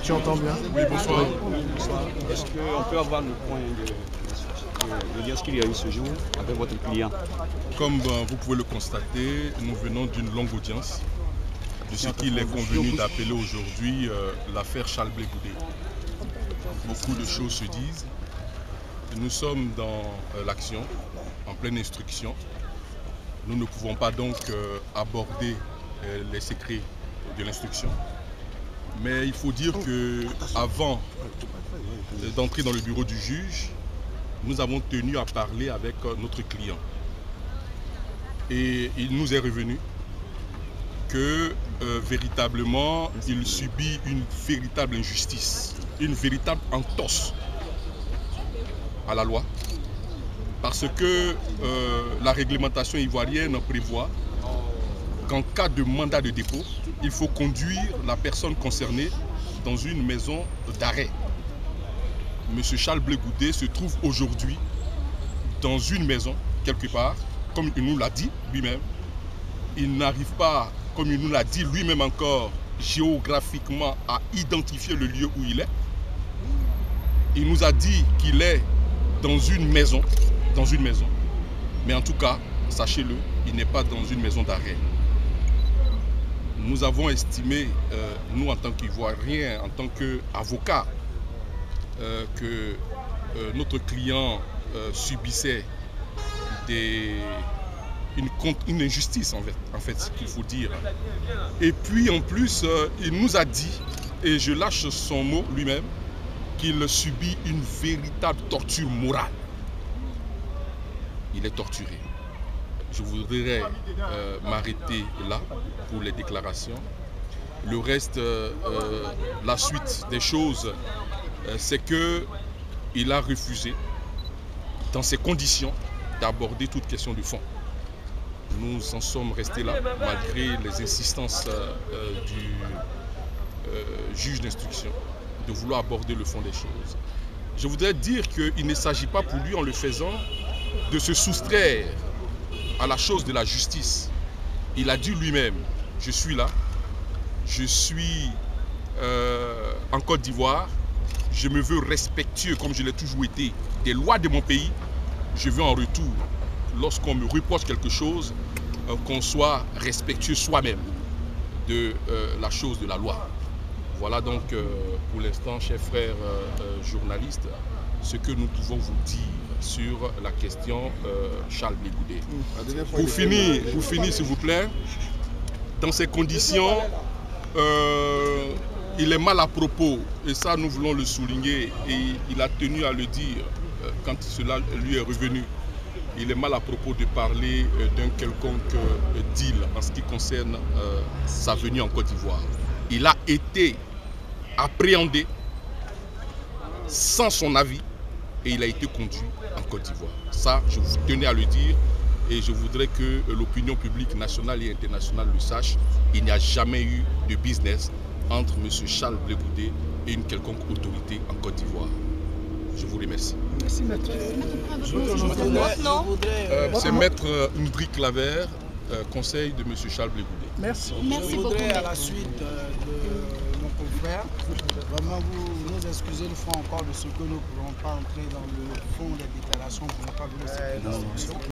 Tu entends bien? Oui, bonsoir. Est-ce qu'on peut avoir le point de dire ce qu'il y a eu ce jour avec votre client? Comme vous pouvez le constater, nous venons d'une longue audience de ce qu'il est convenu d'appeler aujourd'hui l'affaire Charles Blé Goudé. Beaucoup de choses se disent. Nous sommes dans l'action, en pleine instruction. Nous ne pouvons pas donc aborder les secrets de l'instruction. Mais il faut dire qu'avant d'entrer dans le bureau du juge, nous avons tenu à parler avec notre client. Et il nous est revenu que véritablement, il subit une véritable injustice, une véritable entorse à la loi. Parce que la réglementation ivoirienne prévoit qu'en cas de mandat de dépôt, il faut conduire la personne concernée dans une maison d'arrêt. Monsieur Charles Blé Goudé se trouve aujourd'hui dans une maison, quelque part, comme il nous l'a dit lui-même. Il n'arrive pas, comme il nous l'a dit lui-même encore, géographiquement à identifier le lieu où il est. Il nous a dit qu'il est dans une maison, mais en tout cas, sachez-le, il n'est pas dans une maison d'arrêt. Nous avons estimé, nous en tant qu'Ivoiriens, en tant qu'avocats, que notre client subissait une injustice, en fait, ce qu'il faut dire. Et puis en plus, il nous a dit, et je lâche son mot lui-même, qu'il subit une véritable torture morale. Il est torturé. Je voudrais m'arrêter là pour les déclarations. Le reste, la suite des choses, c'est qu'il a refusé, dans ces conditions, d'aborder toute question de fond. Nous en sommes restés là, malgré les insistances du juge d'instruction, de vouloir aborder le fond des choses. Je voudrais dire qu'il ne s'agit pas pour lui, en le faisant, de se soustraire à la chose de la justice. Il a dit lui-même, je suis là, je suis en Côte d'Ivoire, je me veux respectueux comme je l'ai toujours été des lois de mon pays. Je veux en retour, lorsqu'on me reproche quelque chose, qu'on soit respectueux soi-même de la chose de la loi. Voilà donc pour l'instant, chers frères journalistes, ce que nous pouvons vous dire sur la question Charles Blé Goudé. Pour finir, s'il vous plaît, dans ces conditions, il est mal à propos, et ça nous voulons le souligner, et il a tenu à le dire quand cela lui est revenu. Il est mal à propos de parler d'un quelconque deal en ce qui concerne sa venue en Côte d'Ivoire. Il a été appréhendé sans son avis et il a été conduit en Côte d'Ivoire. Ça, je vous tenais à le dire et je voudrais que l'opinion publique nationale et internationale le sache. Il n'y a jamais eu de business entre M. Charles Blé Goudé et une quelconque autorité en Côte d'Ivoire. Je vous remercie. Merci, maître. C'est maître Ndri Claver, conseil de M. Charles Blé Goudé. Merci. Je voudrais, à la suite de mon confrère, vraiment vous nous excuser une fois encore de ce que nous ne pourrons pas entrer dans le fond des déclarations pour ne pas vous laisser plus d'instructions.